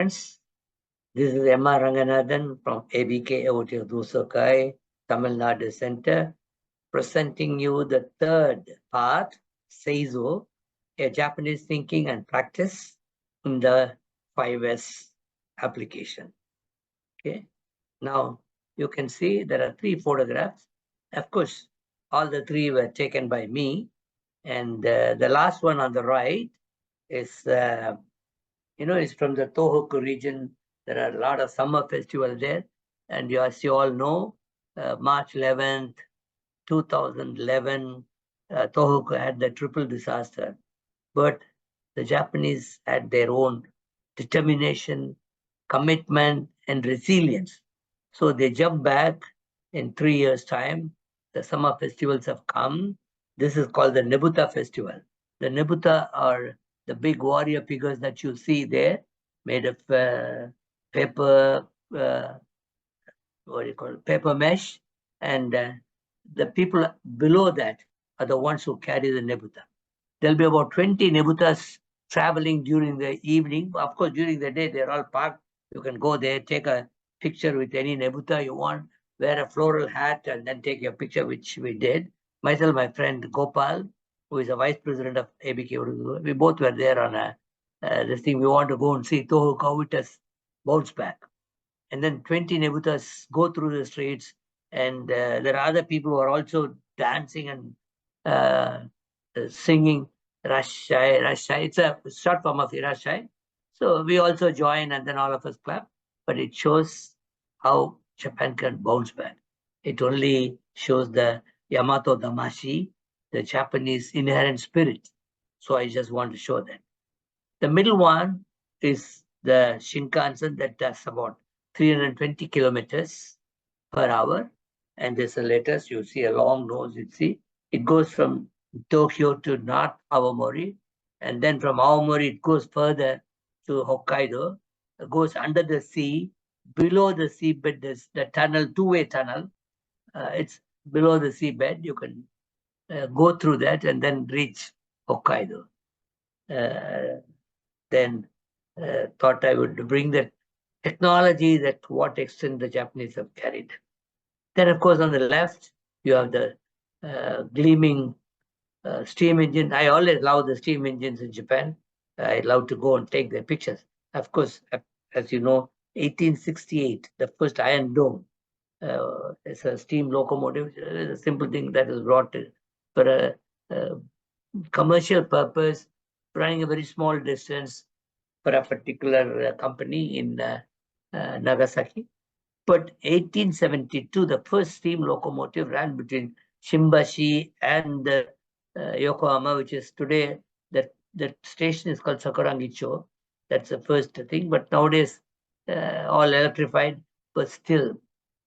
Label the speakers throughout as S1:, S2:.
S1: This is M.R. Ranganathan from ABK Audio Dusokai, Tamil Nadu Center, presenting you the third part, Seizo, a Japanese thinking and practice in the 5S application. Okay. Now, you can see there are 3 photographs. Of course, all the 3 were taken by me. And the last one on the right is it's from the Tohoku region. There are a lot of summer festivals there. And as you all know, March 11th, 2011, Tohoku had the triple disaster. But the Japanese had their own determination, commitment, and resilience. So they jumped back in 3 years' time. The summer festivals have come. This is called the Nebuta Festival. The Nebuta are the big warrior figures that you see there, made of paper, paper mesh, and the people below that are the ones who carry the Nebuta. There'll be about 20 Nebutas traveling during the evening. Of course, during the day, they're all parked. You can go there, take a picture with any Nebuta you want, wear a floral hat, and then take your picture, which we did. Myself, my friend Gopal, who is a vice president of ABK, we both were there on this thing. We want to go and see Tohoku how it has bounced back. And then 20 Nebutas go through the streets, and there are other people who are also dancing and singing Rashai, Rashai. It's a short form of Irashai. So we also join, and then all of us clap. But it shows how Japan can bounce back. It only shows the Yamato Damashi, the Japanese inherent spirit. So I just want to show that. The middle one is the Shinkansen that does about 320 kilometers per hour. And there's a letters, you see a long nose, you see. It goes from Tokyo to North Awamori. And then from Awamori, it goes further to Hokkaido. It goes under the sea. Below the seabed, there's the tunnel, two-way tunnel. It's below the seabed. You can go through that and then reach Hokkaido. Then thought I would bring the technology that to what extent the Japanese have carried. Then, of course, on the left, you have the gleaming steam engine. I always love the steam engines in Japan. I love to go and take their pictures. Of course, as you know, 1868, the first Iron Dome. It's a steam locomotive. It's a simple thing that is brought for a commercial purpose, running a very small distance for a particular company in Nagasaki. But 1872, the first steam locomotive ran between Shimbashi and Yokohama, which is today, that station is called Sakurangicho. That's the first thing. But nowadays, all electrified, but still,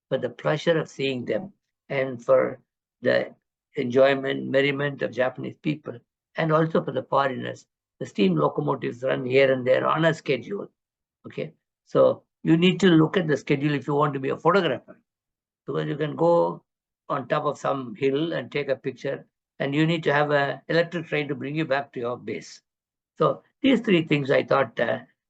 S1: for the pleasure of seeing them and for the enjoyment, merriment of Japanese people, and also for the foreigners, the steam locomotives run here and there on a schedule. Okay, so you need to look at the schedule if you want to be a photographer, because you can go on top of some hill and take a picture, and you need to have an electric train to bring you back to your base. So these 3 things I thought,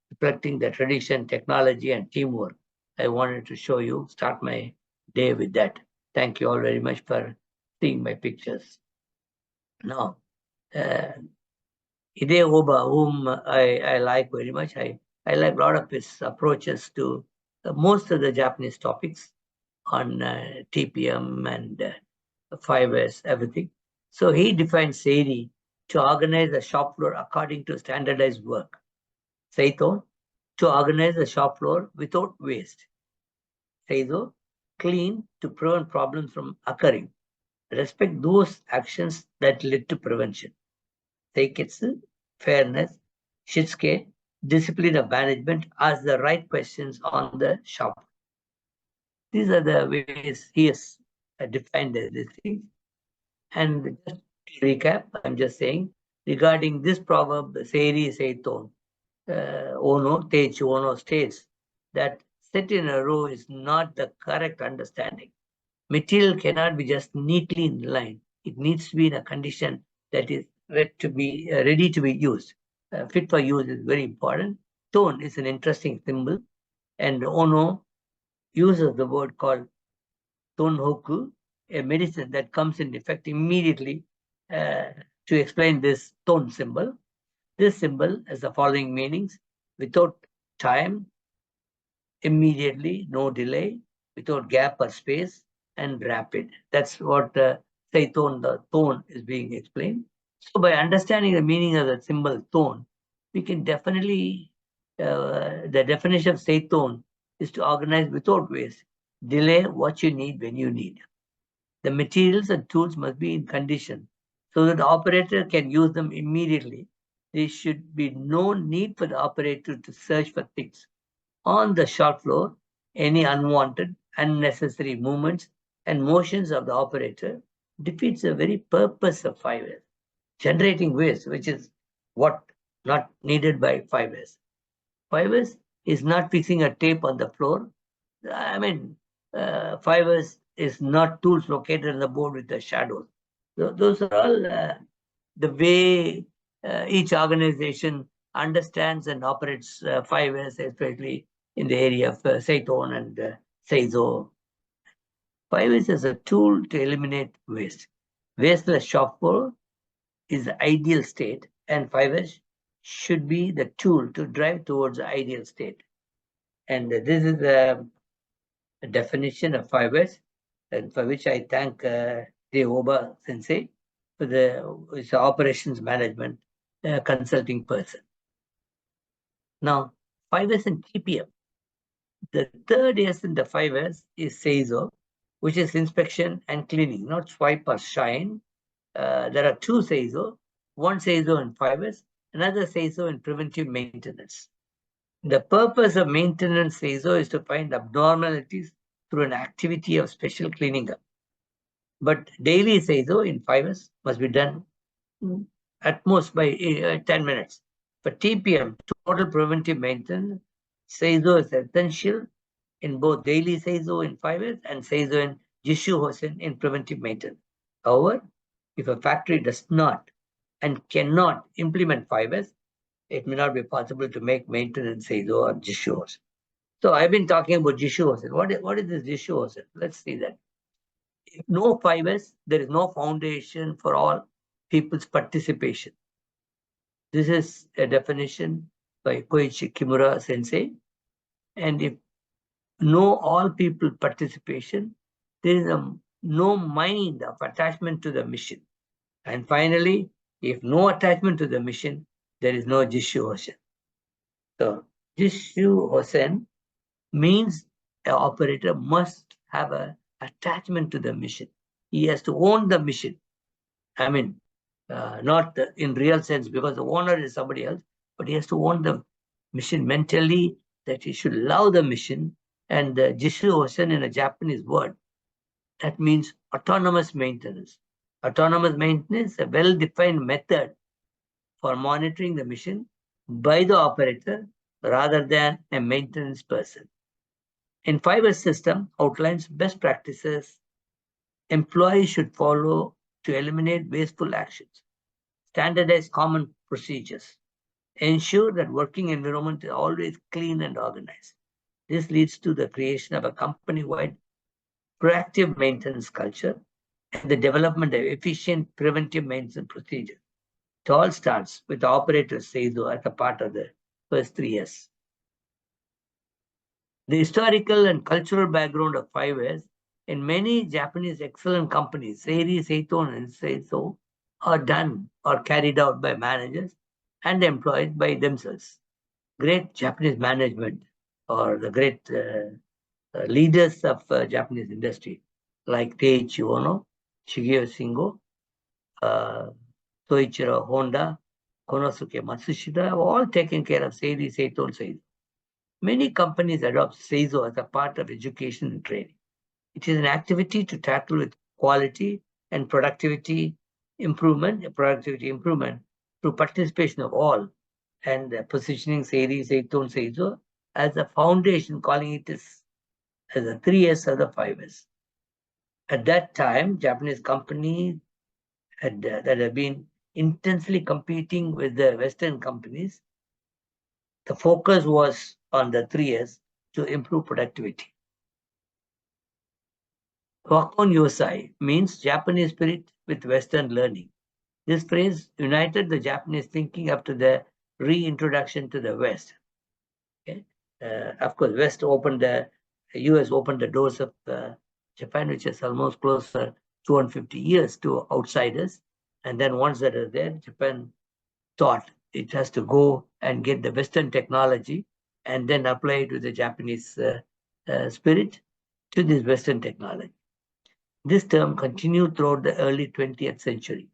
S1: reflecting the tradition, technology, and teamwork, I wanted to show you, start my day with that. Thank you all very much for seeing my pictures. Now, Hide Oba, whom I like very much, I like a lot of his approaches to most of the Japanese topics on TPM and 5S, everything. So he defines Seiri to organize the shop floor according to standardized work. Seito, to organize the shop floor without waste. Seizo, clean to prevent problems from occurring. Respect those actions that lead to prevention. Seiketsu, fairness. Shitsuke, discipline of management, ask the right questions on the shop. These are the ways he has defined these things. And just to recap, I'm just saying, regarding this proverb, Seiri Seiton, Ono, Teichi Ono states that set in a row is not the correct understanding. Material cannot be just neatly in line. It needs to be in a condition that is ready to be used. Fit for use is very important. tone is an interesting symbol, and Ono uses the word called tonhoku, a medicine that comes in effect immediately to explain this tone symbol. This symbol has the following meanings: without time, immediately, no delay, without gap or space, and rapid. That's what Seiton, the tone, is being explained. So by understanding the meaning of the symbol tone, we can definitely, the definition of Seiton is to organize without waste, delay what you need when you need. The materials and tools must be in condition so that the operator can use them immediately. There should be no need for the operator to search for things on the shop floor. Any unwanted, unnecessary movements and motions of the operator defeats the very purpose of 5S, generating waste, which is what not needed by 5S. 5S is not fixing a tape on the floor. I mean, 5S is not tools located on the board with the shadows. Those are all the way each organization understands and operates 5S, especially in the area of Seiton and Seizo. 5S is a tool to eliminate waste. Wasteless shop floor is the ideal state, and 5S should be the tool to drive towards the ideal state. And this is a definition of 5S, and for which I thank Dave Oba Sensei for his operations management consulting person. Now, 5S and TPM. The third S in the 5S is Seizo, which is inspection and cleaning, not swipe or shine. There are two Seizo, one Seizo in 5S, another Seizo in preventive maintenance. The purpose of maintenance Seizo is to find abnormalities through an activity of special cleaning up. But daily Seizo in 5S must be done at most by 10 minutes. For TPM, total preventive maintenance, Seizo is essential in both daily Seizo in 5S and Seizo in Jishu Hosen in preventive maintenance. However, if a factory does not and cannot implement 5S, it may not be possible to make maintenance Seizo or Jishu Hosen. So I've been talking about Jishu Hosen. What is this Jishu Hosen? Let's see that. If no 5S, there is no foundation for all people's participation. This is a definition by Koichi Kimura Sensei. And if no all people participation, there is no mind of attachment to the mission. And finally, if no attachment to the mission, there is no Jishu Hosen. So Jishu Hosen means an operator must have an attachment to the mission. He has to own the mission. I mean, not in real sense, because the owner is somebody else, but he has to own the mission mentally, that he should love the mission. And Jishu Hosen in a Japanese word, that means autonomous maintenance. Autonomous maintenance, a well-defined method for monitoring the mission by the operator rather than a maintenance person. In 5S system outlines best practices employees should follow to eliminate wasteful actions, standardize common procedures, ensure that working environment is always clean and organized. This leads to the creation of a company-wide proactive maintenance culture and the development of efficient preventive maintenance procedures. It all starts with the operator Seizo as a part of the first 3S. The historical and cultural background of 5S in many Japanese excellent companies, Seiri, Seiton, and Seiso, are done or carried out by managers and employees by themselves. Great Japanese management or the great leaders of Japanese industry like Teiichi Ono, Shigeo Shingo, Soichiro Honda, Konosuke Matsushita have all taken care of Seiri, Seiton, Seiso. Many companies adopt Seizo as a part of education and training. It is an activity to tackle with quality and productivity improvement through participation of all, and positioning Seiri, Seiton, Seizo as a foundation, calling it as a 3S or the 5S. At that time, Japanese companies that had been intensely competing with the Western companies The focus was on the 3S to improve productivity. Wakon Yosai means Japanese spirit with Western learning. This phrase united the Japanese thinking after the reintroduction to the West. Okay? Of course, US opened the doors of Japan, which is almost close for 250 years to outsiders. And then once that is there, Japan thought it has to go and get the Western technology and then apply it with the Japanese spirit to this Western technology. This term continued throughout the early 20th century.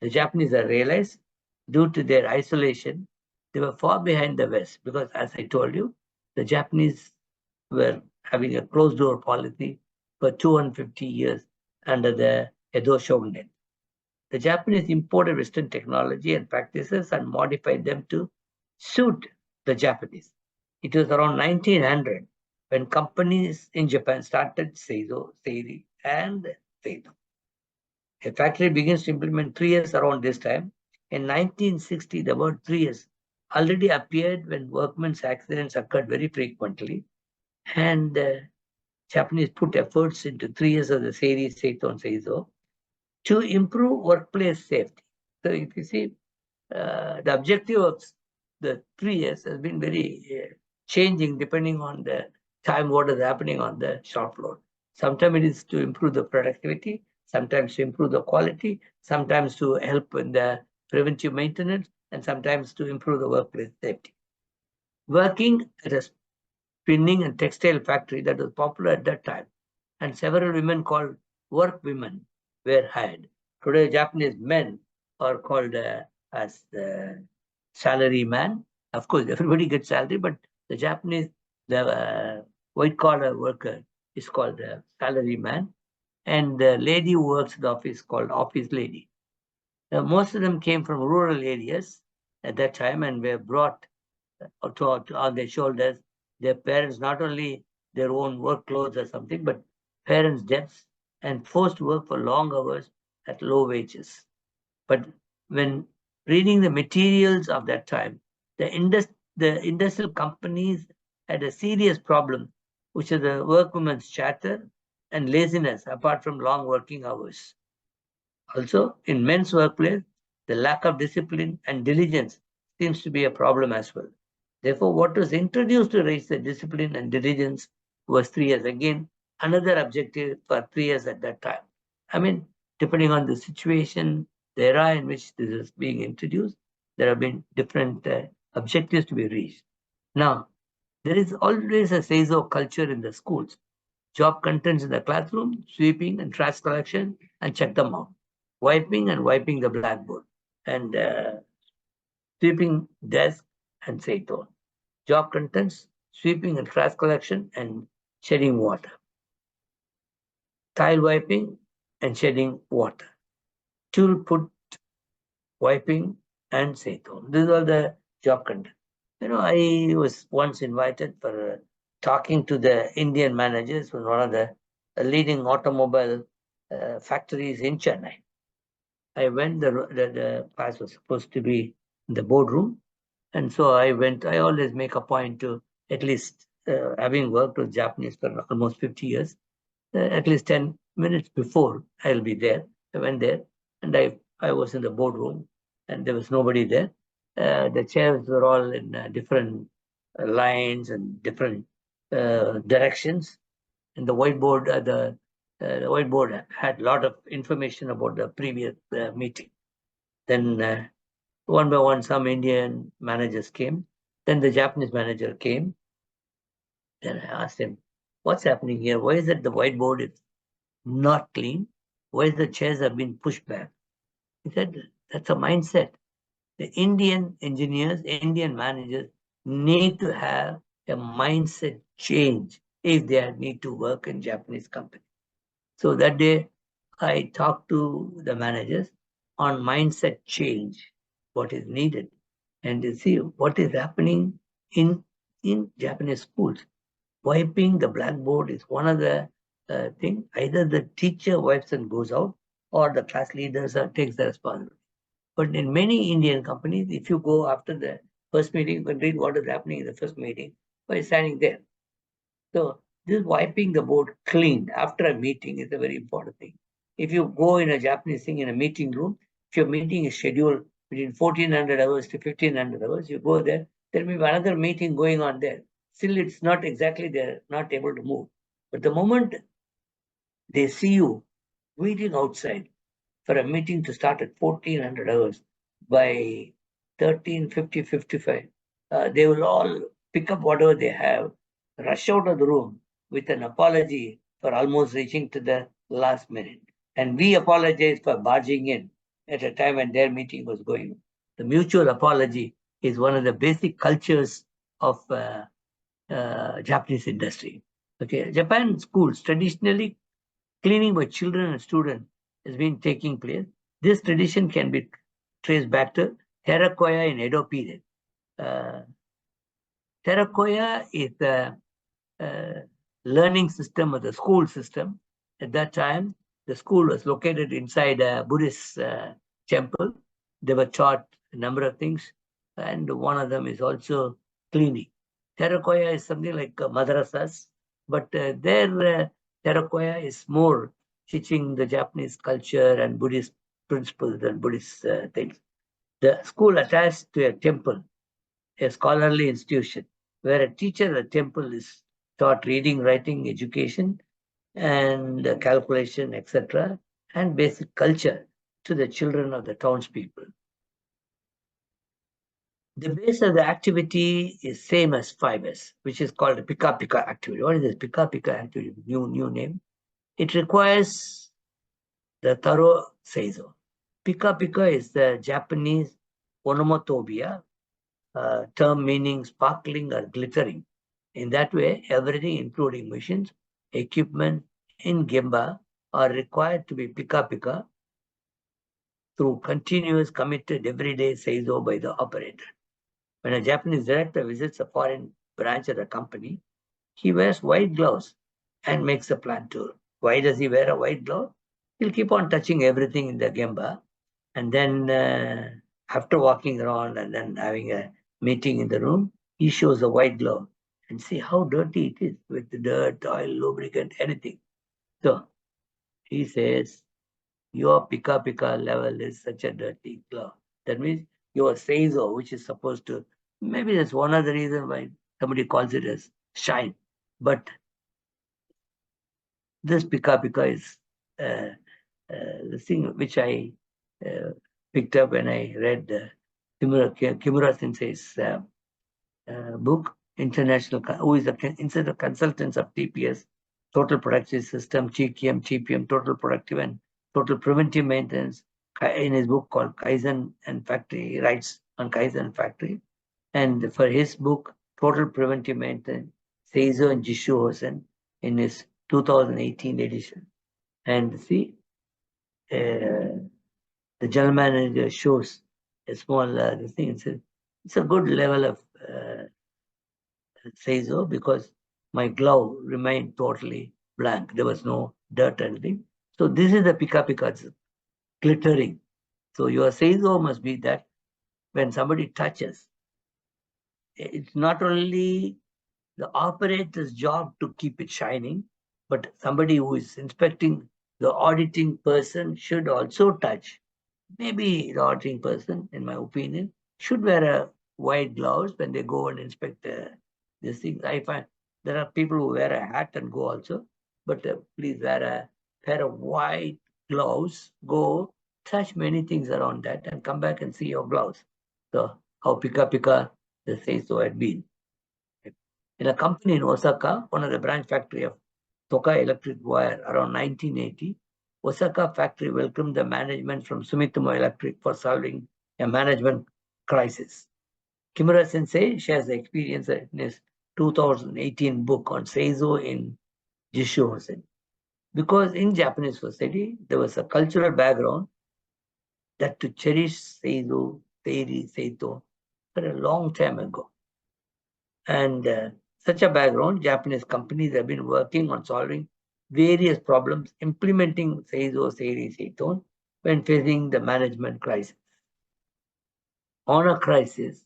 S1: The Japanese are realized, due to their isolation, they were far behind the West because, as I told you, the Japanese were having a closed door policy for 250 years under the Edo shogunate. The Japanese imported Western technology and practices and modified them to suit the Japanese. It was around 1900 when companies in Japan started Seizo, Seiri, and Seito. A factory begins to implement 3S around this time. In 1960, the word 3S already appeared when workmen's accidents occurred very frequently, and Japanese put efforts into 3S of the Seiri, Seito, and Seizo to improve workplace safety. So if you see, the objective of the 3S has been very changing depending on the time what is happening on the shop floor. Sometimes it is to improve the productivity, sometimes to improve the quality, sometimes to help in the preventive maintenance, and sometimes to improve the workplace safety. Working at a spinning and textile factory that was popular at that time, and several women called work women were hired. Today, Japanese men are called as salary man. Of course, everybody gets salary, but the Japanese, the white collar worker is called the salary man, and the lady who works in the office is called office lady. Most of them came from rural areas at that time and were brought on their shoulders. Their parents, not only their own work clothes or something, but parents' debts and forced to work for long hours at low wages. But when reading the materials of that time, the industrial companies had a serious problem, which is the workwomen's chatter and laziness apart from long working hours. Also, in men's workplace, the lack of discipline and diligence seems to be a problem as well. Therefore, what was introduced to raise the discipline and diligence was 3S. Again, another objective for 3S at that time. I mean, depending on the situation, the era in which this is being introduced, there have been different objectives to be reached. Now, there is always a Seizo culture in the schools. Job contents in the classroom, sweeping and trash collection, and check them out. Wiping and wiping the blackboard, and sweeping desk and Seito. Job contents, sweeping and trash collection, and shedding water. Tile wiping and shedding water. Tool put wiping and Seito. These are the job contents. I was once invited for talking to the Indian managers from one of the leading automobile factories in Chennai. I went, the class was supposed to be in the boardroom. And so I went. I always make a point to, at least having worked with Japanese for almost 50 years, at least 10 minutes before I'll be there. I went there and I was in the boardroom and there was nobody there. The chairs were all in different lines and different directions. And the whiteboard, the whiteboard had a lot of information about the previous meeting. Then one by one, some Indian managers came. Then the Japanese manager came. Then I asked him, what's happening here? Why is it the whiteboard is not clean? Why is the chairs have been pushed back? He said, that's a mindset. The Indian engineers, Indian managers need to have a mindset change if they need to work in Japanese company. So that day, I talked to the managers on mindset change, what is needed, and to see what is happening in Japanese schools. Wiping the blackboard is one of the thing. Either the teacher wipes and goes out, or the class leaders takes the responsibility. But in many Indian companies, if you go after the First meeting, you can read what is happening in the first meeting by standing there. So this wiping the board clean after a meeting is a very important thing. If you go in a Japanese thing in a meeting room, if your meeting is scheduled between 1400 hours to 1500 hours, you go there, there may be another meeting going on there. Still, it's not exactly they're not able to move. But the moment they see you waiting outside for a meeting to start at 1400 hours, by 1350, 55, they will all pick up whatever they have, rush out of the room with an apology for almost reaching to the last minute. And we apologize for barging in at a time when their meeting was going on. The mutual apology is one of the basic cultures of Japanese industry. Okay, Japan schools traditionally cleaning by children and students has been taking place. This tradition can be traced back to Terrakoya in Edo period. Terrakoya is the learning system or the school system. At that time, the school was located inside a Buddhist temple. They were taught a number of things, and one of them is also cleaning. Terrakoya is something like madrasas, but their Terrakoya is more teaching the Japanese culture and Buddhist principles and Buddhist things. The school attached to a temple, a scholarly institution, where a teacher at a temple is taught reading, writing, education, and calculation, etc., and basic culture to the children of the townspeople. The base of the activity is same as 5S, which is called the Pika Pika activity. What is this Pika Pika activity? New name. It requires the thorough seizo. Pika Pika is the Japanese onomatopoeia, term meaning sparkling or glittering. In that way, everything, including machines, equipment in Gemba, are required to be Pika Pika through continuous, committed, everyday seizo by the operator. When a Japanese director visits a foreign branch of the company, he wears white gloves and makes a plant tour. Why does he wear a white glove? He'll keep on touching everything in the Gemba, and then after walking around and then having a meeting in the room, he shows a white glove and see how dirty it is with the dirt, oil, lubricant, anything. So he says, your Pika Pika level is such a dirty glove. That means your seizo, which is supposed to, maybe that's one of the reasons why somebody calls it as shine. But this Pika Pika is the thing which I picked up when I read Kimura Sensei's book, who is the consultants of TPS, Total Productive System, TPM, Total Productive and Total Preventive Maintenance, in his book called Kaizen and Factory. He writes on Kaizen and Factory. And for his book, Total Preventive Maintenance, Seizo and Jishu Hosen in his 2018 edition. And see, the general manager shows a small thing. It's a good level of seizo because my glove remained totally blank. There was no dirt or anything. So this is the Pika Pika glittering. So your seizo must be that when somebody touches, it's not only the operator's job to keep it shining, but somebody who is inspecting, the auditing person should also touch. Maybe the auditing person, in my opinion, should wear a white gloves when they go and inspect these things. I find there are people who wear a hat and go also, but please wear a pair of white gloves, go touch many things around that and come back and see your gloves. So how Pika Pika the seizo had been. In a company in Osaka, one of the branch factory of Tokai Electric Wire around 1980, Osaka factory welcomed the management from Sumitomo Electric for solving a management crisis. Kimura Sensei shares the experience in his 2018 book on Seizo in Jishu Hosen. Because in Japanese society, there was a cultural background that to cherish Seizo, Seiri, Seito for a long time ago. And such a background, Japanese companies have been working on solving various problems, implementing Seizo, Seiri, Seiton when facing the management crisis. On a crisis,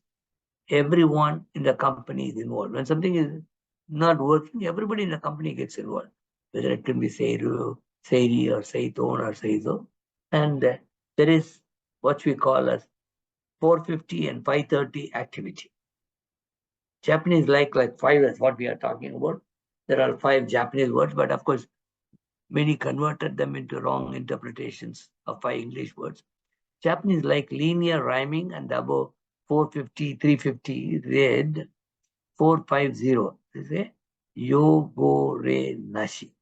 S1: everyone in the company is involved. When something is not working, everybody in the company gets involved, whether it can be Seiru, Seiri or Seiton or Seizo. And there is what we call as 450 and 530 activity. Japanese like 5 is what we are talking about. There are 5 Japanese words, but of course, many converted them into wrong interpretations of 5 English words. Japanese like linear rhyming, and above 450, 350 read 450. This is yo go re nashi.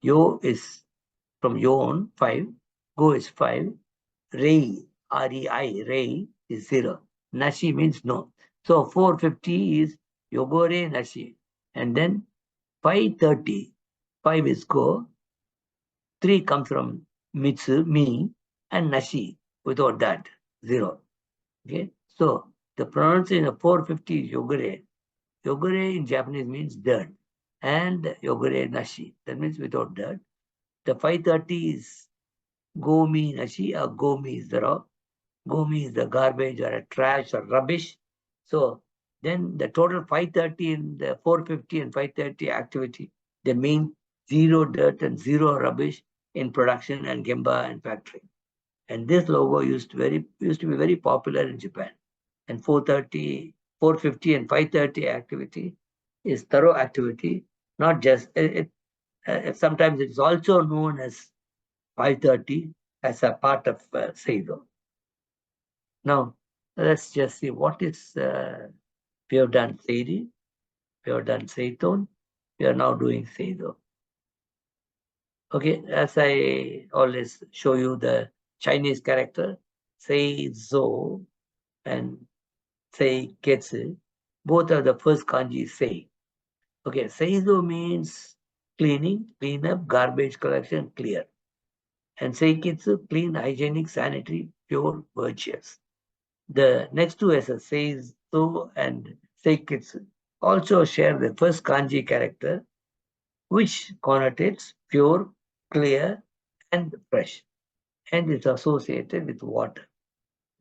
S1: Yo is from yon 5, go is 5, rei, R-E-I, rei is 0. Nashi means no. So 450 is yogore nashi. And then 530, 5 is go, 3 comes from mitsu, me, and nashi, without that, 0. Okay, so the pronunciation of 450 is yogore. Yogore in Japanese means dirt, and yogore nashi, that means without dirt. The 530 is gomi nashi, or gomi is the raw. Gomi is the garbage or a trash or rubbish. So then the total 530 in the 450 and 530 activity, they mean 0 dirt and 0 rubbish in production and gemba and factory. And this logo used to be very popular in Japan. And 430, 450 and 530 activity is thorough activity, not just sometimes it's also known as 530 as a part of Seido. Now, let's just see what is, we have done Seiri, we have done Seiton, we are now doing Seido. Okay, as I always show you the Chinese character, Seizo and Seiketsu, both are the first kanji Sei. Okay, Seizo means cleaning, clean up, garbage collection, clear. And Seiketsu, clean, hygienic, sanitary, pure, virtuous. The next two S's, Seizo and Seiketsu, also share the first kanji character, which connotates pure, clear, and fresh, and is associated with water.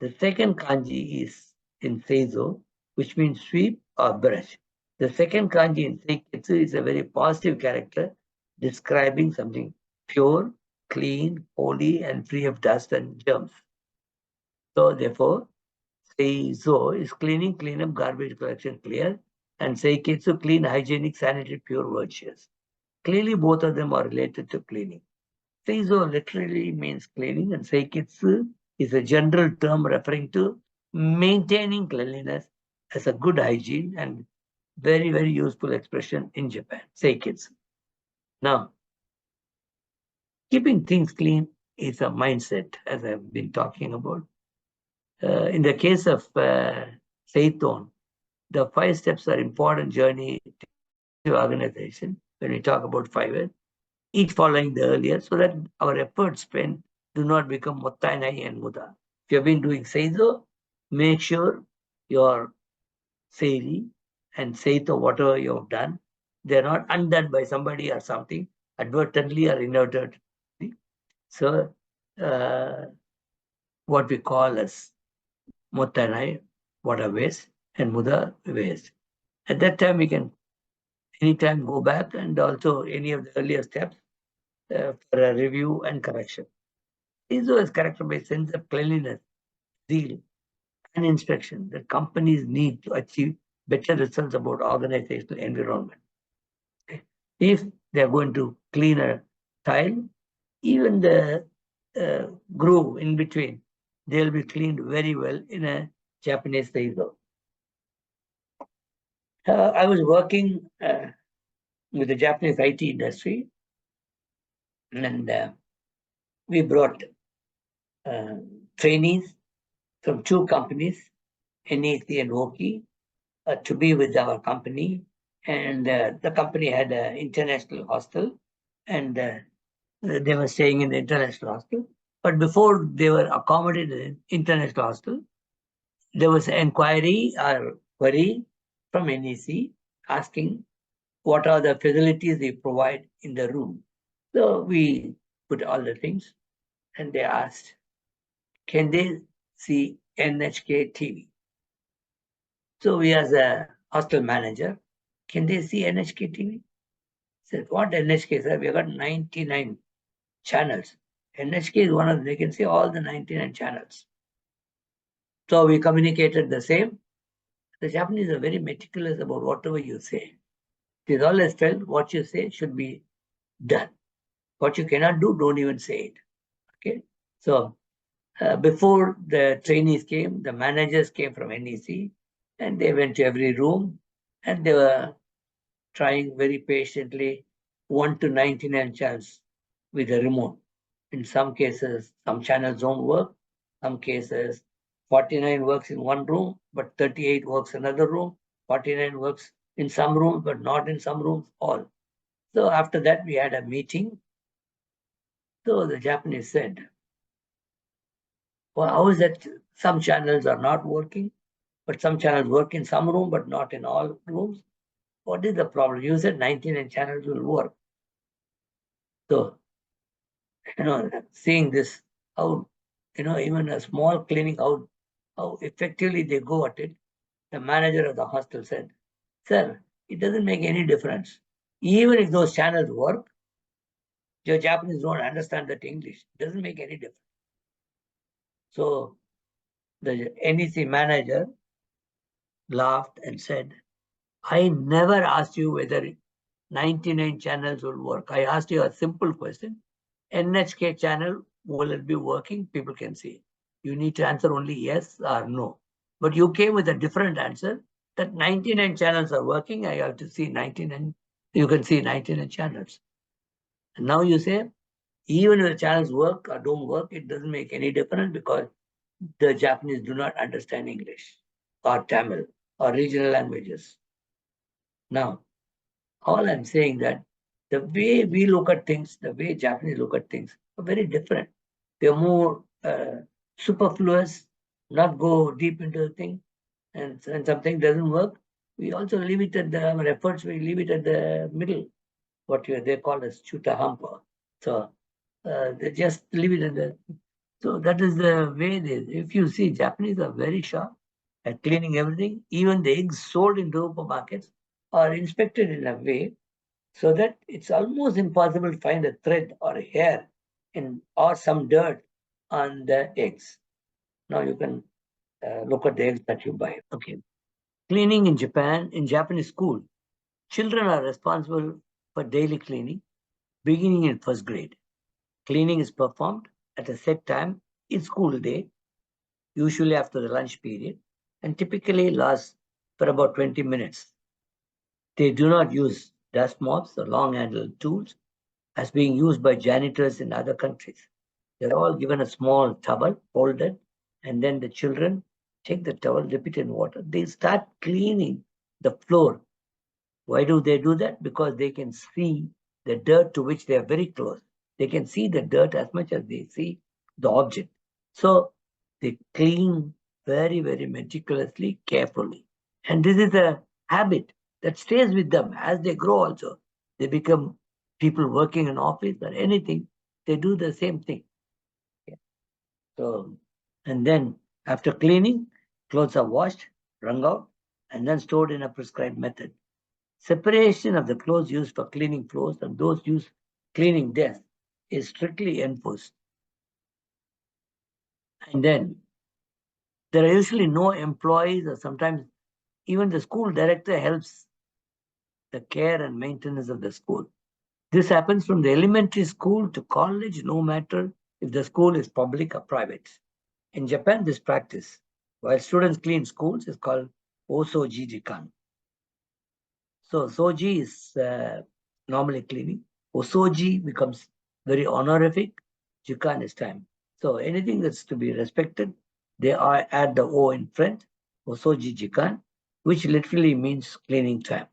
S1: The second kanji is in Seizo, which means sweep or brush. The second kanji in Seiketsu is a very positive character, describing something pure, clean, holy, and free of dust and germs. So therefore, Seizo is cleaning, clean up, garbage collection, clear, and Seiketsu, clean, hygienic, sanitary, pure, virtuous. Clearly, both of them are related to cleaning. Seizo literally means cleaning, and Seiketsu is a general term referring to maintaining cleanliness as a good hygiene and very, very useful expression in Japan, Seiketsu. Now, keeping things clean is a mindset, as I've been talking about. In the case of Seiton, the 5 steps are important journey to organization when we talk about 5S, each following the earlier, so that our efforts spent do not become mottainai and muda. If you have been doing Seizo, make sure your Seiri and Seito, whatever you have done, they're not undone by somebody or something, advertently or inadvertently. So, what we call as mottainai, water waste, and muda waste. At that time, we can anytime go back and also any of the earlier steps for a review and correction. Seizo is characterized by sense of cleanliness, zeal, and inspection that companies need to achieve better results about organizational environment. Okay. If they're going to clean a tile, even the groove in between, they'll be cleaned very well in a Japanese Seizo. I was working with the Japanese IT industry, and we brought trainees from 2 companies, NEC and Oki, to be with our company. And the company had an international hostel, and they were staying in the international hostel. But before they were accommodated in the international hostel, there was an inquiry or query from NEC asking what are the facilities they provide in the room. So we put all the things, and they asked, can they see NHK TV? So we as a hostel manager, can they see NHK TV? Said, what NHK, sir? We got 99 channels. NHK is one of them. They can see all the 99 channels. So we communicated the same. The Japanese are very meticulous about whatever you say. It is always felt what you say should be done. What you cannot do, don't even say it. Okay. So before the trainees came, the managers came from NEC and they went to every room and they were trying very patiently 1 to 99 channels with a remote. In some cases, some channels don't work. Some cases, 49 works in one room, but 38 works in another room. 49 works in some rooms, but not in some rooms, all. So after that, we had a meeting. So the Japanese said, well, how is that some channels are not working, but some channels work in some room, but not in all rooms? What is the problem? You said 99 channels will work. So, seeing this, how, even a small clinic, how effectively they go at it, the manager of the hostel said, sir, it doesn't make any difference. Even if those channels work, your Japanese don't understand that English. It doesn't make any difference. So the NEC manager laughed and said, I never asked you whether 99 channels will work. I asked you a simple question. NHK channel, will it be working? People can see. You need to answer only yes or no. But you came with a different answer that 99 channels are working. I have to see 99. You can see 99 channels. And now you say, even if the channels work or don't work, it doesn't make any difference because the Japanese do not understand English or Tamil or regional languages. Now, all I'm saying that the way we look at things, the way Japanese look at things are very different. They're more superfluous, not go deep into the thing. And something doesn't work, we also leave it at our efforts, we leave it at the middle, what they call as chuta hampa. So they just leave it at the. So that is the way it is. If you see, Japanese are very sharp at cleaning everything. Even the eggs sold in supermarkets are inspected in a way so that it's almost impossible to find a thread or a hair or some dirt on the eggs. Now you can look at the eggs that you buy. Okay. Cleaning in Japan, in Japanese school, children are responsible for daily cleaning beginning in first grade. Cleaning is performed at a set time in school day, usually after the lunch period, and typically lasts for about 20 minutes. They do not use dust mops or long-handled tools as being used by janitors in other countries. They're all given a small towel, folded, and then the children take the towel, dip it in water. They start cleaning the floor. Why do they do that? Because they can see the dirt to which they are very close. They can see the dirt as much as they see the object. So they clean very, very meticulously, carefully. And this is a habit that stays with them as they grow also. They become people working in office or anything, they do the same thing. So, and then after cleaning, clothes are washed, wrung out, and then stored in a prescribed method. Separation of the clothes used for cleaning floors and those used cleaning desks is strictly enforced. And then there are usually no employees, or sometimes even the school director helps the care and maintenance of the school. This happens from the elementary school to college, no matter if the school is public or private. In Japan, this practice, while students clean schools, is called Osoji Jikan. So Soji is normally cleaning. Osoji becomes very honorific. Jikan is time. So anything that's to be respected, they are add the O in front, Osoji Jikan, which literally means cleaning time.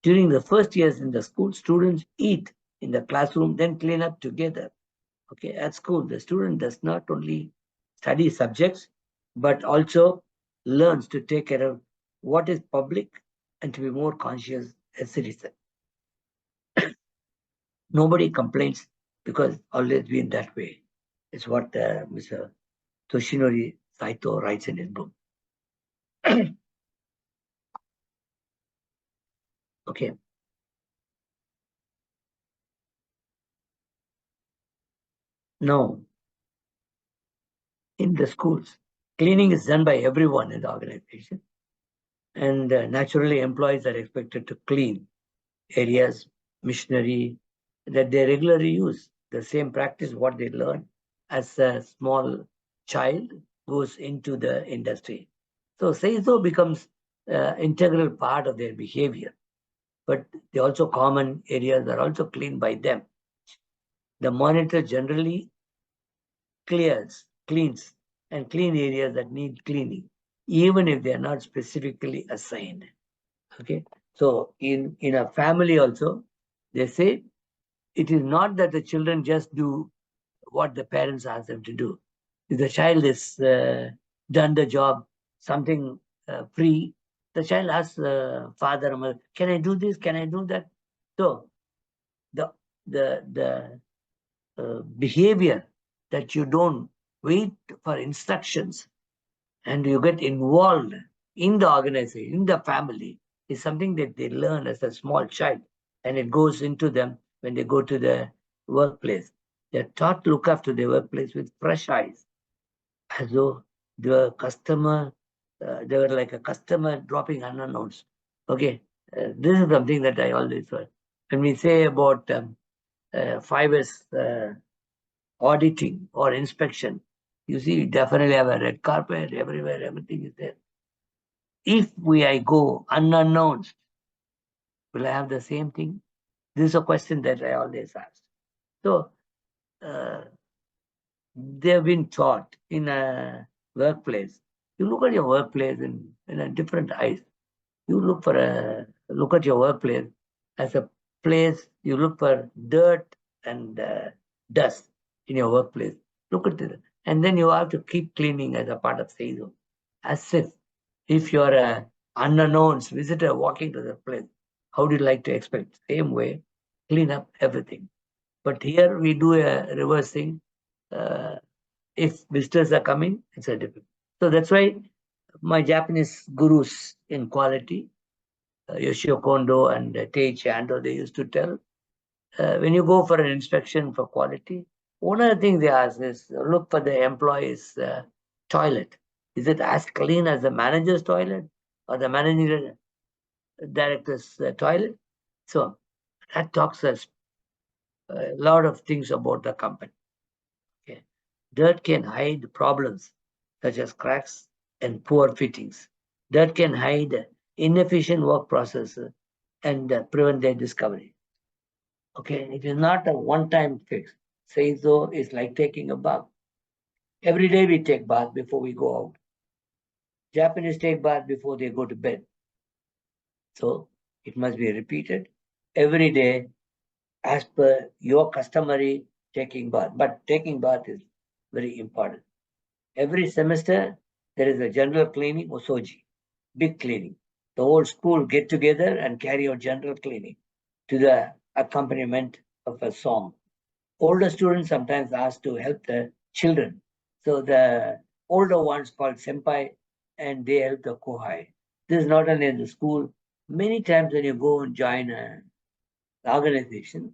S1: During the first years in the school, students eat in the classroom, then clean up together. Okay, at school, the student does not only study subjects, but also learns to take care of what is public and to be more conscious as citizen. Nobody complains because it's always been that way. It's what Mr. Toshinori Saito writes in his book. Okay. Now, in the schools, cleaning is done by everyone in the organization. And naturally, employees are expected to clean areas, machinery that they regularly use. The same practice, what they learn as a small child, goes into the industry. So Seizo becomes integral part of their behavior. But the also common areas are also cleaned by them. The monitor generally cleans, and clean areas that need cleaning, even if they are not specifically assigned. Okay. So in a family also, they say it is not that the children just do what the parents ask them to do. If the child is done the job, something free, the child asks father or mother, "Can I do this? Can I do that?" So the behavior that you don't wait for instructions and you get involved in the organization, in the family, is something that they learn as a small child, and it goes into them when they go to the workplace. They're taught to look after their workplace with fresh eyes, as though the customer, they were like a customer dropping unannounced. Okay, this is something that I always heard. When we say about 5S auditing or inspection, you see, we definitely have a red carpet everywhere, everything is there. If I go unannounced, will I have the same thing? This is a question that I always ask. So uh, they've been taught in a workplace. You look at your workplace in a different eyes. You look at your workplace as a place. You look for dirt and dust in your workplace. Look at it, and then you have to keep cleaning as a part of Seizo, as if you're a unannounced visitor walking to the place. How do you like to expect? Same way, clean up everything. But here we do a reverse thing. Uh, if visitors are coming, it's a different. So that's why my Japanese gurus in quality, Yoshio Kondo and Teiichi Ando, they used to tell, when you go for an inspection for quality, one of the things they ask is look for the employee's toilet. Is it as clean as the manager's toilet or the managing director's toilet? So that talks us a lot of things about the company. Okay. Dirt can hide problems such as cracks and poor fittings. Dirt can hide inefficient work processes and prevent their discovery. Okay, it is not a one-time fix. Seizo is like taking a bath. Every day we take bath before we go out. Japanese take bath before they go to bed. So it must be repeated every day as per your customary taking bath. But taking bath is very important. Every semester, there is a general cleaning, osoji, big cleaning. The whole school get together and carry out general cleaning to the accompaniment of a song. Older students sometimes ask to help the children. So the older ones called senpai and they help the kohai. This is not only in the school. Many times when you go and join an organization,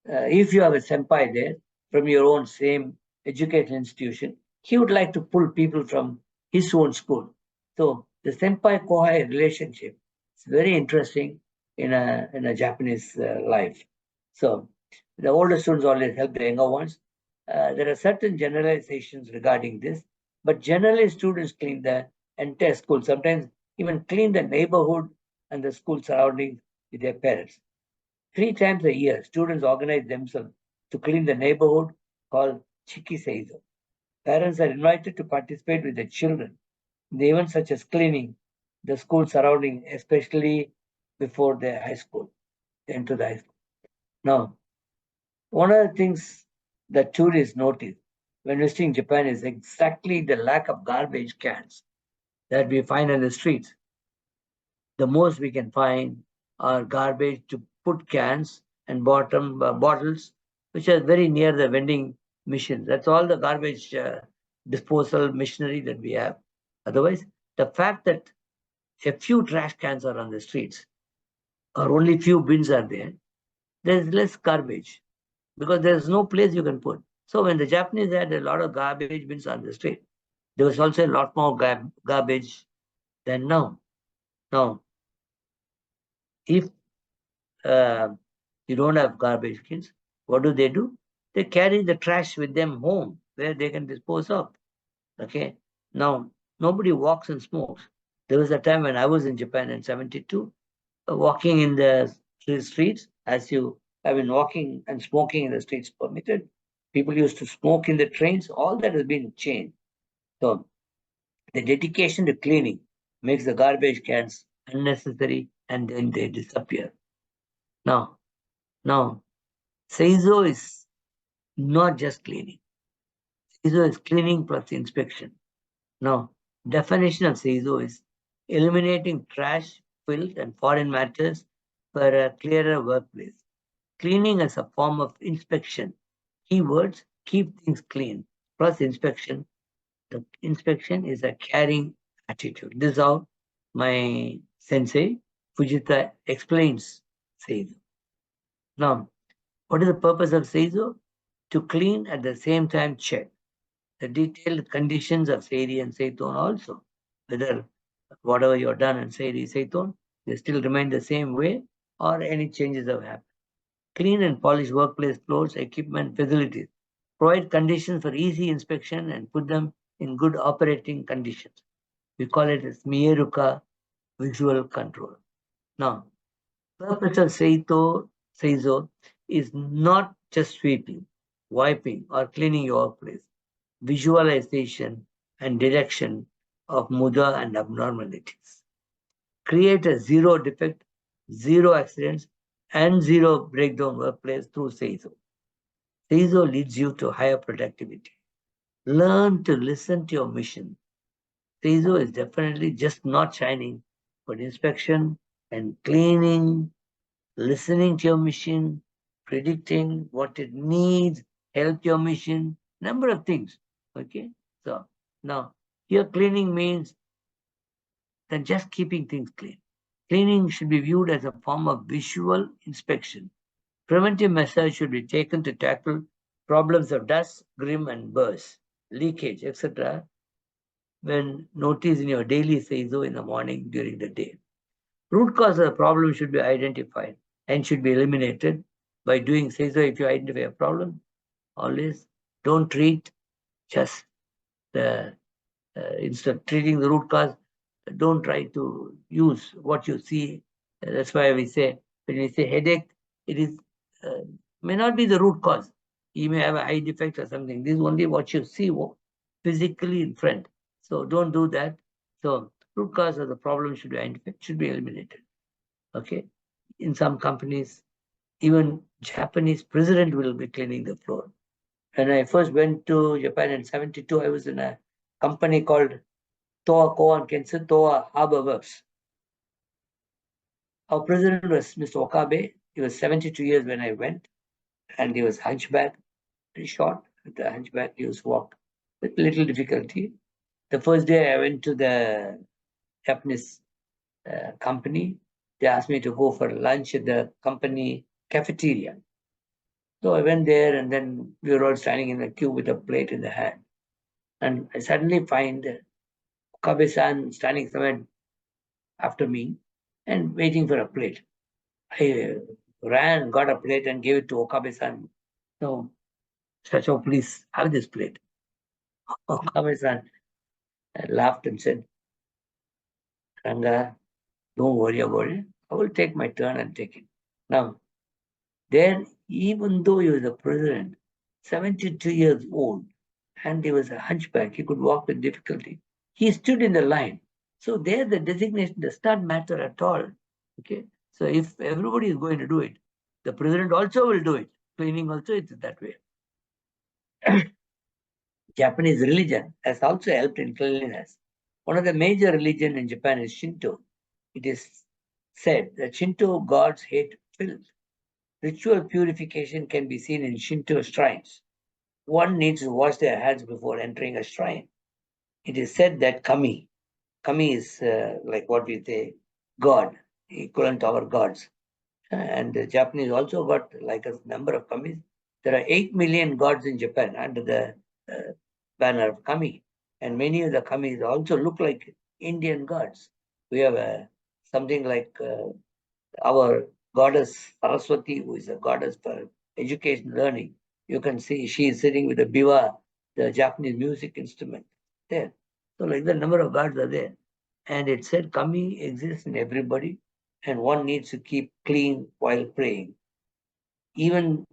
S1: if you have a senpai there from your own same educational institution, he would like to pull people from his own school. So the senpai kohai relationship is very interesting in a Japanese life. So the older students always help the younger ones. There are certain generalizations regarding this, but generally students clean the entire school, sometimes even clean the neighborhood and the school surroundings with their parents. 3 times a year, students organize themselves to clean the neighborhood called Chiki Seizo. Parents are invited to participate with their children in the events such as cleaning the school surrounding, especially before the high school, enter the high school. Now, one of the things that tourists notice when visiting Japan is exactly the lack of garbage cans that we find on the streets. The most we can find are garbage to put cans and bottom bottles, which are very near the vending machine. That's all the garbage disposal machinery that we have. Otherwise, the fact that a few trash cans are on the streets or only few bins are there, there's less garbage because there's no place you can put. So when the Japanese had a lot of garbage bins on the street, there was also a lot more garbage than now. Now, if you don't have garbage bins, what do? They carry the trash with them home where they can dispose of. Okay. Now, nobody walks and smokes. There was a time when I was in Japan in 72, walking in the streets, as you have been walking and smoking in the streets permitted. People used to smoke in the trains. All that has been changed. So the dedication to cleaning makes the garbage cans unnecessary and then they disappear. Now, Seizo is not just cleaning. Seizo is cleaning plus inspection. Now, definition of Seizo is eliminating trash, filth, and foreign matters for a clearer workplace. Cleaning as a form of inspection. Keywords: keep things clean. Plus inspection. The inspection is a caring attitude. This is how my sensei, Fujita, explains Seizo. Now, what is the purpose of Seizo? To clean at the same time check the detailed conditions of Seiri and Seiton also. Whether whatever you've done in Seiri, Seiton, they still remain the same way or any changes have happened. Clean and polish workplace floors, equipment, facilities. Provide conditions for easy inspection and put them in good operating conditions. We call it as Mieruka visual control. Now, purpose of Seizo is not just sweeping, wiping, or cleaning your workplace. Visualization and direction of mudra and abnormalities. Create a zero defect, zero accidents, and zero breakdown workplace through Seizo. Seizo leads you to higher productivity. Learn to listen to your mission. Seizo is definitely just not shining, but inspection and cleaning, listening to your mission, predicting what it needs, help your mission, number of things. Okay, so now here cleaning means than just keeping things clean. Cleaning should be viewed as a form of visual inspection. Preventive measures should be taken to tackle problems of dust, grime, and burrs, leakage, etc. when noticed in your daily Seizo in the morning during the day. Root cause of the problem should be identified and should be eliminated by doing Seizo. If you identify a problem, always don't treat just the instead of treating the root cause, don't try to use what you see. That's why we say, when we say headache, it is may not be the root cause. You may have an eye defect or something. This is only what you see physically in front. So don't do that. So root cause of the problem should be eliminated. Okay. In some companies, even Japanese president will be cleaning the floor. When I first went to Japan in 72, I was in a company called Toa Koan Kensen, Toa Harbor Works. Our president was Mr. Okabe. He was 72 years when I went, and he was hunchback, very short. The hunchback, he was walk with little difficulty. The first day I went to the Japanese company, they asked me to go for lunch at the company cafeteria. So I went there, and then we were all standing in a queue with a plate in the hand. And I suddenly find Okabe-san standing somewhere after me and waiting for a plate. I ran, got a plate, and gave it to Okabe-san. So, Shacho, please have this plate. Okabe-san laughed and said, Ranga, don't worry about it. I will take my turn and take it. Now, there, even though he was a president, 72 years old, and he was a hunchback, he could walk with difficulty. He stood in the line. So there, the designation does not matter at all. Okay. So if everybody is going to do it, the president also will do it. Cleaning also is that way. Japanese religion has also helped in cleanliness. One of the major religions in Japan is Shinto. It is said that Shinto gods hate filth. Ritual purification can be seen in Shinto shrines. One needs to wash their hands before entering a shrine. It is said that kami is like what we say, God, equivalent to our gods. And the Japanese also got like a number of kamis. There are 8 million gods in Japan under the banner of kami. And many of the kamis also look like Indian gods. We have something like our goddess Saraswati, who is a goddess for education learning. You can see she is sitting with the biwa, the Japanese music instrument there. So like the number of gods are there. And it said kami exists in everybody and one needs to keep clean while praying. Even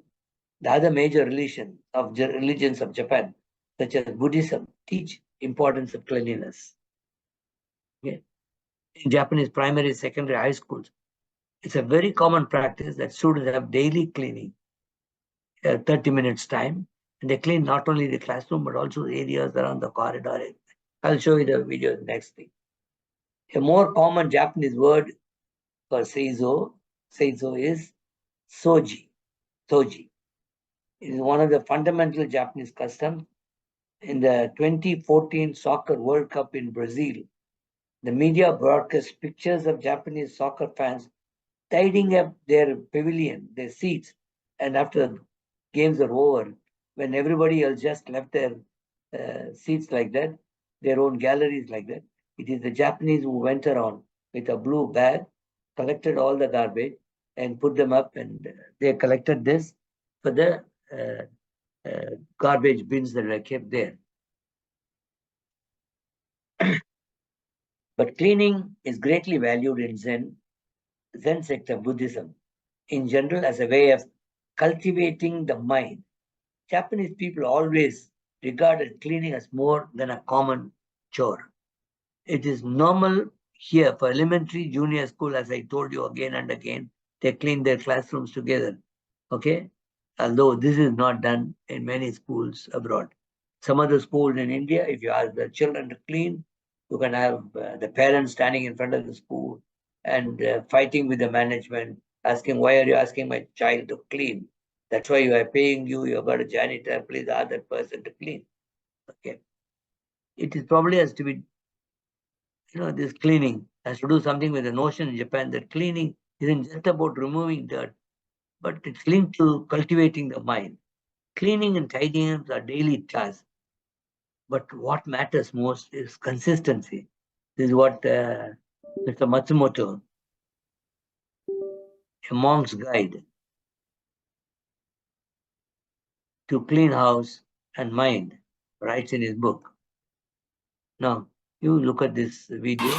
S1: the other major religions of Japan, such as Buddhism, teach importance of cleanliness. Okay? In Japanese primary, secondary, high schools, it's a very common practice that students have daily cleaning, 30 minutes time, and they clean not only the classroom but also the areas around the corridor. I'll show you the video next thing. A more common Japanese word for seizo is soji. Soji. It is one of the fundamental Japanese customs. In the 2014 Soccer World Cup in Brazil, the media broadcast pictures of Japanese soccer fans tidying up their pavilion, their seats, and after games are over, when everybody else just left their seats like that, their own galleries like that, it is the Japanese who went around with a blue bag, collected all the garbage, and put them up, and they collected this for the garbage bins that were kept there. But cleaning is greatly valued in Zen sect of Buddhism, in general, as a way of cultivating the mind. Japanese people always regarded cleaning as more than a common chore. It is normal here for elementary, junior school, as I told you again and again, they clean their classrooms together. Okay? Although this is not done in many schools abroad. Some other schools in India, if you ask the children to clean, you can have the parents standing in front of the school and fighting with the management, asking, why are you asking my child to clean? That's why you are paying you've got a janitor, please ask that person to clean. Okay. It is probably has to be, this cleaning has to do something with the notion in Japan that cleaning isn't just about removing dirt, but it's linked to cultivating the mind. Cleaning and tidying up are daily tasks. But what matters most is consistency. This is what Mr. Matsumoto, a monk's guide to clean house and mind, writes in his book. Now, you look at this video.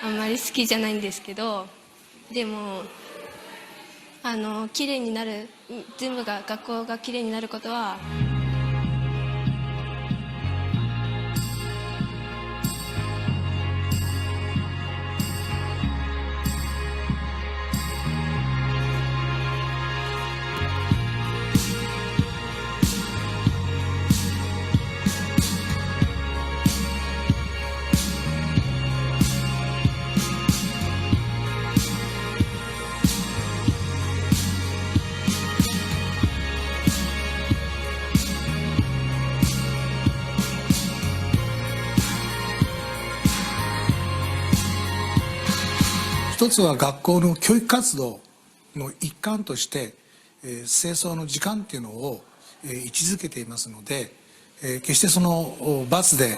S2: あんまり好きじゃないんですけど、でも綺麗になる、全部が学校が綺麗になることは
S3: 一つは学校の教育活動の一環として、清掃の時間っていうのを、位置づけていますので、決してその罰で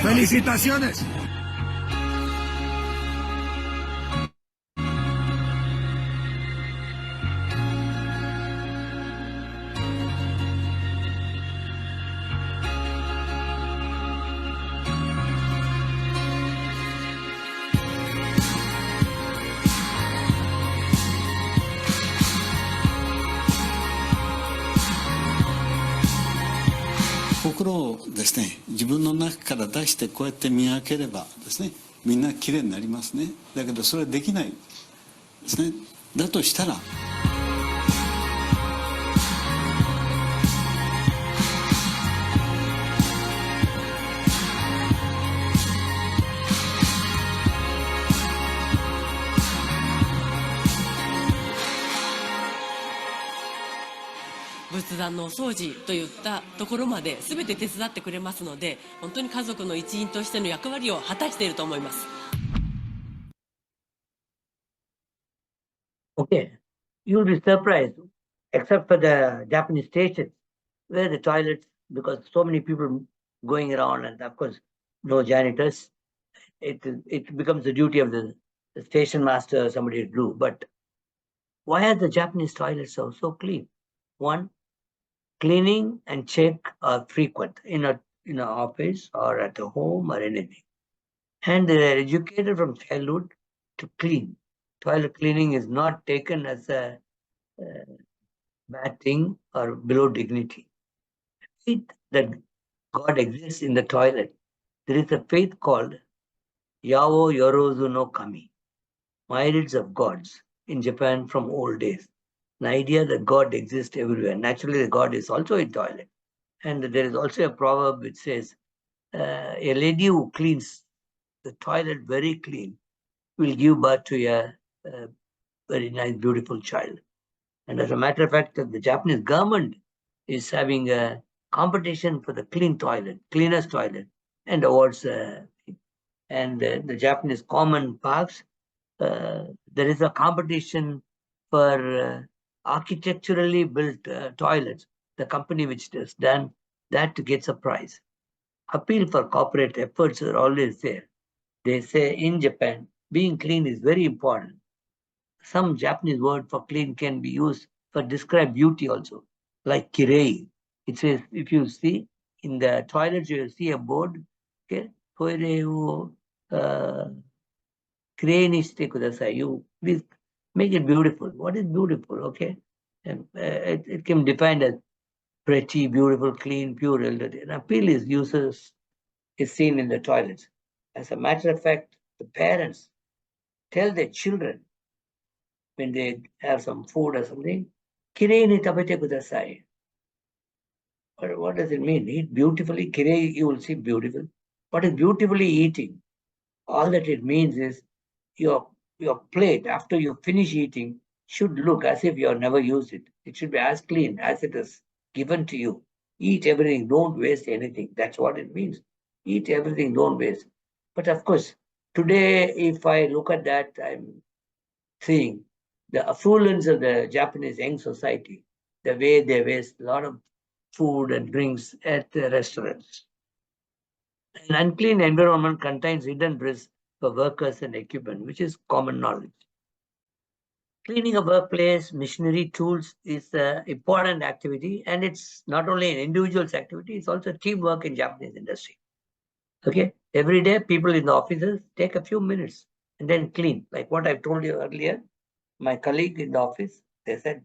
S4: ¡Felicitaciones!
S5: 心をですね、自分の中から出してこうやって見分ければですね、
S4: みんなきれいになりますね。だけどそれはできないですね。だとしたら
S5: 仏壇のお掃除といったところまで全て手伝ってくれますので、本当に家族の一員としての役割を果たしていると思います。
S1: Okay, you'll be surprised, except for the Japanese stations, where the toilets, because so many people going around, and of course, no janitors, it becomes the duty of the station master or somebody to do. But why are the Japanese toilets so clean? One, cleaning and check are frequent in an office or at a home or anything. And they are educated from childhood to clean. Toilet cleaning is not taken as a bad thing or below dignity. Faith that God exists in the toilet. There is a faith called Yao Yorozu no Kami, myriads of gods in Japan from old days. An idea that God exists everywhere. Naturally, the God is also in toilet. And there is also a proverb which says, a lady who cleans the toilet very clean will give birth to a very nice, beautiful child. And as a matter of fact, the Japanese government is having a competition for the cleanest toilet, and awards. And the Japanese common parks, there is a competition for architecturally built toilets. The company which has done that gets a prize. Appeal for corporate efforts are always there. They say in Japan, being clean is very important. Some Japanese word for clean can be used for describe beauty also, like kirei. It says, if you see in the toilets, you see a board, okay, toire wo kirei ni shite kudasai. You please make it beautiful. What is beautiful, okay? And it can be defined as pretty, beautiful, clean, pure. And appeal is seen in the toilets. As a matter of fact, the parents tell their children when they have some food or something, kirei ni tabete kudasai. What does it mean? Eat beautifully. Kirei, you will see beautiful. What is beautifully eating? All that it means is your plate, after you finish eating, should look as if you have never used it. It should be as clean as it is given to you. Eat everything. Don't waste anything. That's what it means. Eat everything. Don't waste. But of course, today, if I look at that, I'm seeing the affluence of the Japanese young society, the way they waste a lot of food and drinks at the restaurants. An unclean environment contains hidden risks for workers and equipment, which is common knowledge. Cleaning a workplace, machinery, tools is an important activity, and it's not only an individual's activity, it's also teamwork in Japanese industry. Okay, every day people in the offices take a few minutes and then clean. Like what I've told you earlier, my colleague in the office, they said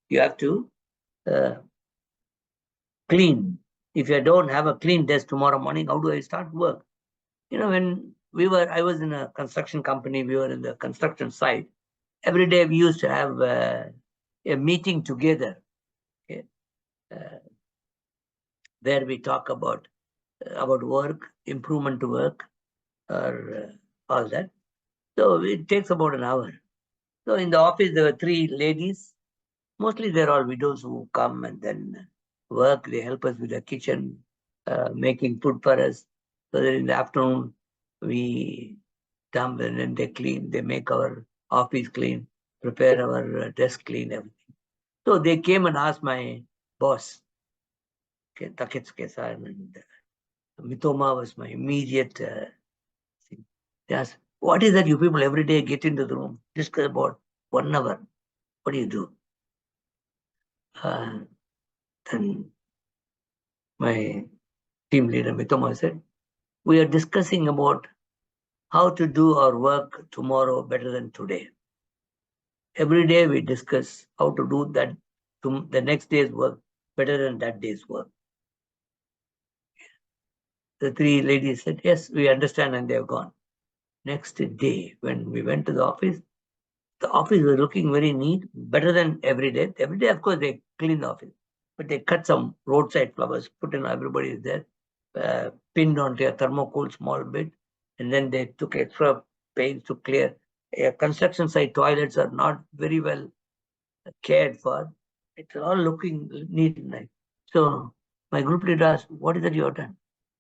S1: you have to clean. If you don't have a clean desk tomorrow morning, how do I start work? You know, when I was in a construction company, we were in the construction site. Every day we used to have a meeting together, okay, where we talk about work, improvement to work, or all that. So it takes about an hour. So in the office, there were 3 ladies. Mostly they're all widows who come and then work. They help us with the kitchen, making food for us. So that in the afternoon, we dump and then they clean. They make our office clean, prepare our desk clean, everything. So they came and asked my boss, Taketsuke-san, and Mitoma was my immediate thing. They asked, what is that you people every day get into the room, discuss about 1 hour? What do you do? Then my team leader, Mitoma, said, we are discussing about how to do our work tomorrow better than today. Every day we discuss how to do that the next day's work better than that day's work. The 3 ladies said, yes, we understand, and they have gone. next day, when we went to the office was looking very neat, better than every day. Every day, of course, they clean the office, but they cut some roadside flowers, put in, everybody is there, pinned onto a thermocol small bit, and then they took extra paints to clear. Construction site toilets are not very well cared for. It's all looking neat and nice. So my group leader asked, "What is that you have done?"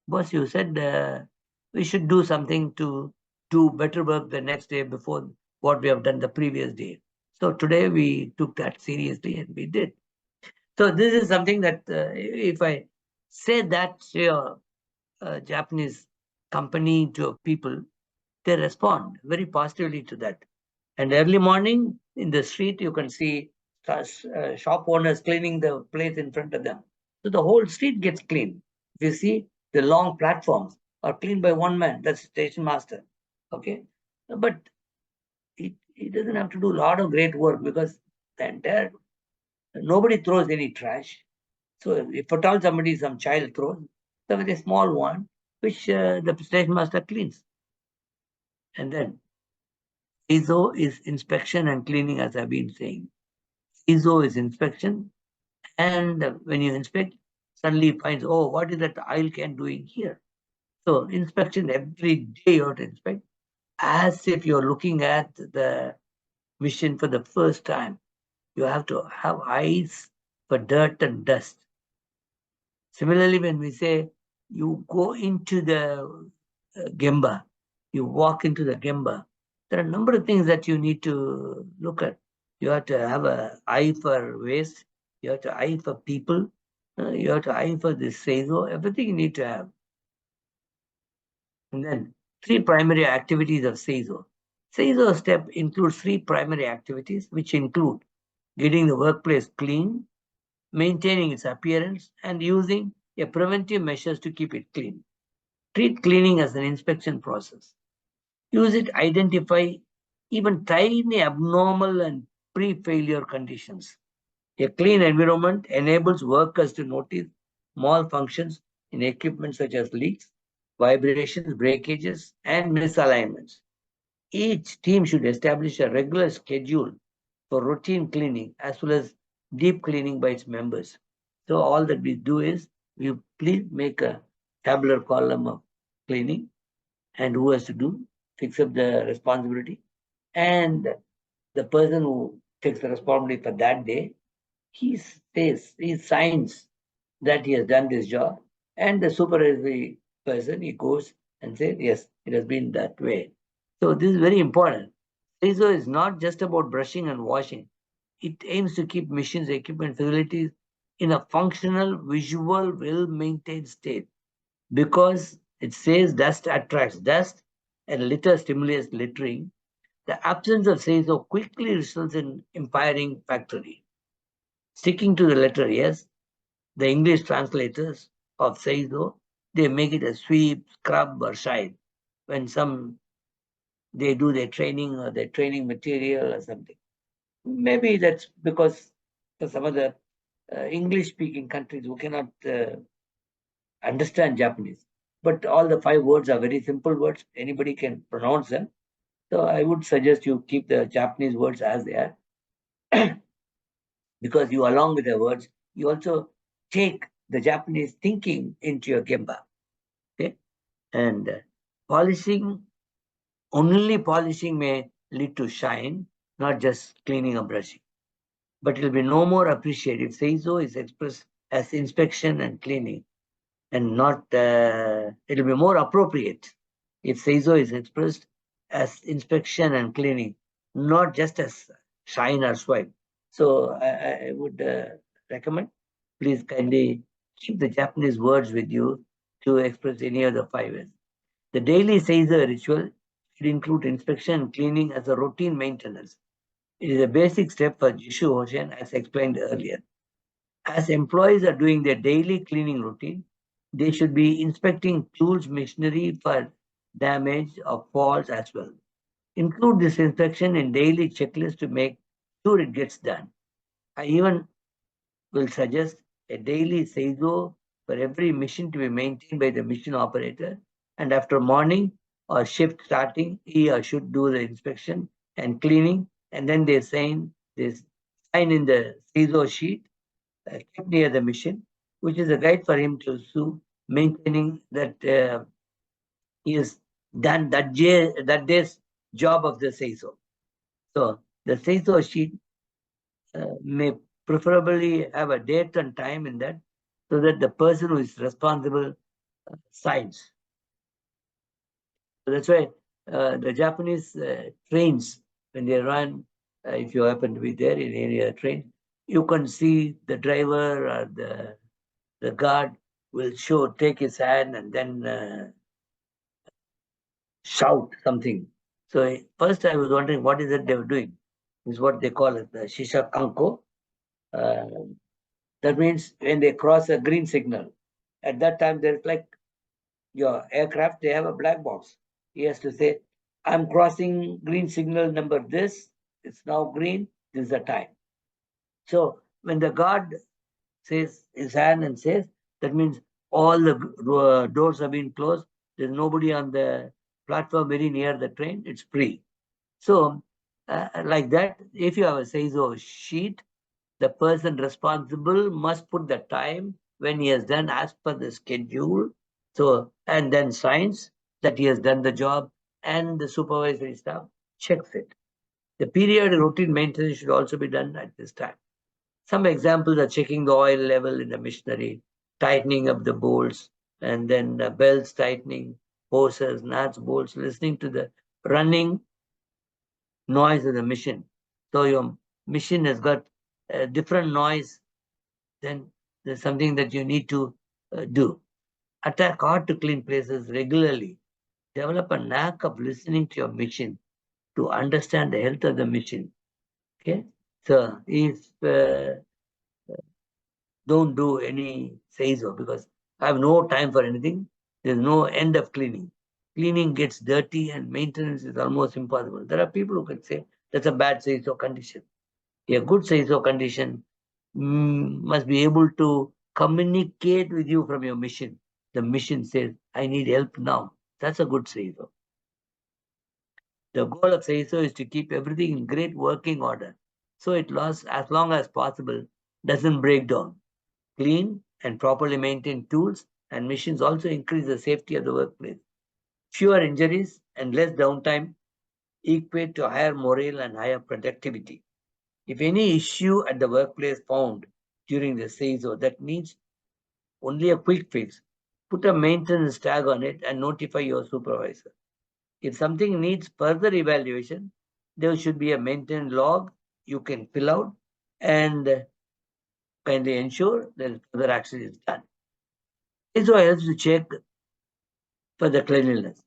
S1: "Boss, you said we should do something to do better work the next day before what we have done the previous day." So today we took that seriously and we did. So this is something that if I say that to a Japanese company, to people, they respond very positively to that. And early morning in the street, you can see shop owners cleaning the place in front of them. So the whole street gets clean. If you see, the long platforms are cleaned by one man, that's station master. Okay. But he doesn't have to do a lot of great work, because the entire, nobody throws any trash. So if at all somebody, some child throws, there is a small one which the station master cleans. And then ISO is inspection and cleaning, as I've been saying. ISO is inspection, and when you inspect, suddenly finds, oh, what is that oil can doing here? So inspection, every day you have to inspect, as if you're looking at the machine for the first time. You have to have eyes for dirt and dust. Similarly, when we say you go into the Gemba, you walk into the Gemba, there are a number of things that you need to look at. You have to have an eye for waste. You have to eye for people. You have to eye for this Seizo. Everything you need to have. And then 3 primary activities of Seizo. Seizo step includes 3 primary activities, which include getting the workplace clean, maintaining its appearance, and using a preventive measures to keep it clean. Treat cleaning as an inspection process. Use it to identify even tiny abnormal and pre-failure conditions. A clean environment enables workers to notice malfunctions in equipment such as leaks, vibrations, breakages, and misalignments. Each team should establish a regular schedule for routine cleaning as well as deep cleaning by its members. So all that we do is we please make a tabular column of cleaning and who has to do, fix up the responsibility, and the person who takes the responsibility for that day, he says, he signs that he has done this job, and the supervisory person, he goes and says, yes, it has been that way. So this is very important. Seizo is not just about brushing and washing. It aims to keep machines, equipment, facilities in a functional, visual, well-maintained state, because it says dust attracts dust and litter stimulates littering. The absence of Seizo quickly results in impairing factory. Sticking to the letter, yes, the English translators of Seizo, they make it a sweep, scrub, or shine when they do their training or their training material or something. Maybe that's because for some of the English-speaking countries who cannot understand Japanese, but all the 5 words are very simple words. Anybody can pronounce them. So I would suggest you keep the Japanese words as they are, because you, along with the words, you also take the Japanese thinking into your Gemba. Okay, and polishing, only polishing may lead to shine, not just cleaning or brushing. But it will be no more appreciated if Seizo is expressed as inspection and cleaning, and not, it will be more appropriate if Seizo is expressed as inspection and cleaning, not just as shine or swipe. So I would recommend, please kindly keep the Japanese words with you to express any of the 5 ways. The daily Seizo ritual should include inspection and cleaning as a routine maintenance. It is a basic step for Jishu Hoshin, as explained earlier. As employees are doing their daily cleaning routine, they should be inspecting tools, machinery for damage or faults as well. Include this inspection in daily checklist to make sure it gets done. I even will suggest a daily Seizo for every machine to be maintained by the machine operator, and after morning or shift starting, he or should do the inspection and cleaning, and then they sign this sign in the CISO sheet kept near the machine, which is a guide for him to maintaining that he has done that day's job of the CISO. So the CISO sheet may preferably have a date and time in that, so that the person who is responsible signs. So that's why the Japanese trains, when they run, if you happen to be there in any other train, you can see the driver or the guard will take his hand and then shout something. So first I was wondering what is it they were doing. This is what they call it, the Shisha Kanko. That means when they cross a green signal, at that time there's like your aircraft, they have a black box. He has to say, I'm crossing green signal number this, it's now green, this is the time. So when the guard says his hand and says, that means all the doors have been closed, there's nobody on the platform very near the train, it's free. So like that, if you have a CISO sheet, the person responsible must put the time when he has done as per the schedule. So, and then signs that he has done the job, and the supervisory staff checks it. The periodic routine maintenance should also be done at this time. Some examples are checking the oil level in the machinery, tightening up the bolts, and then belts tightening, hoses, nuts, bolts, listening to the running noise of the machine. So your machine has got a different noise, then there's something that you need to do. Attack hard to clean places regularly. Develop a knack of listening to your machine to understand the health of the machine. Okay, so if don't do any CISO, because I have no time for anything. There's no end of cleaning. Cleaning gets dirty and maintenance is almost impossible. There are people who can say that's a bad CISO condition. A good CISO condition must be able to communicate with you from your mission. The mission says, I need help now. That's a good CISO. The goal of CISO is to keep everything in great working order, so it lasts as long as possible, doesn't break down. Clean and properly maintained tools and machines also increase the safety of the workplace. Fewer injuries and less downtime equate to higher morale and higher productivity. If any issue at the workplace found during the CISO that needs only a quick fix, put a maintenance tag on it and notify your supervisor. If something needs further evaluation, there should be a maintenance log you can fill out and kindly ensure that further action is done. CISO helps to check for the cleanliness.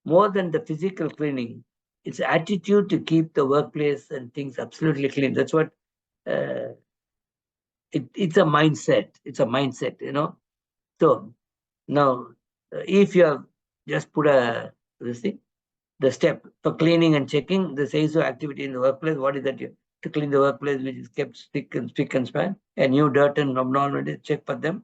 S1: More than the physical cleaning, it's attitude to keep the workplace and things absolutely clean. That's what it's a mindset. It's a mindset, you know. So now, if you have just put the step for cleaning and checking the CISO activity in the workplace, what is that? To clean the workplace which is kept spick and span, and new dirt and abnormalities, check for them.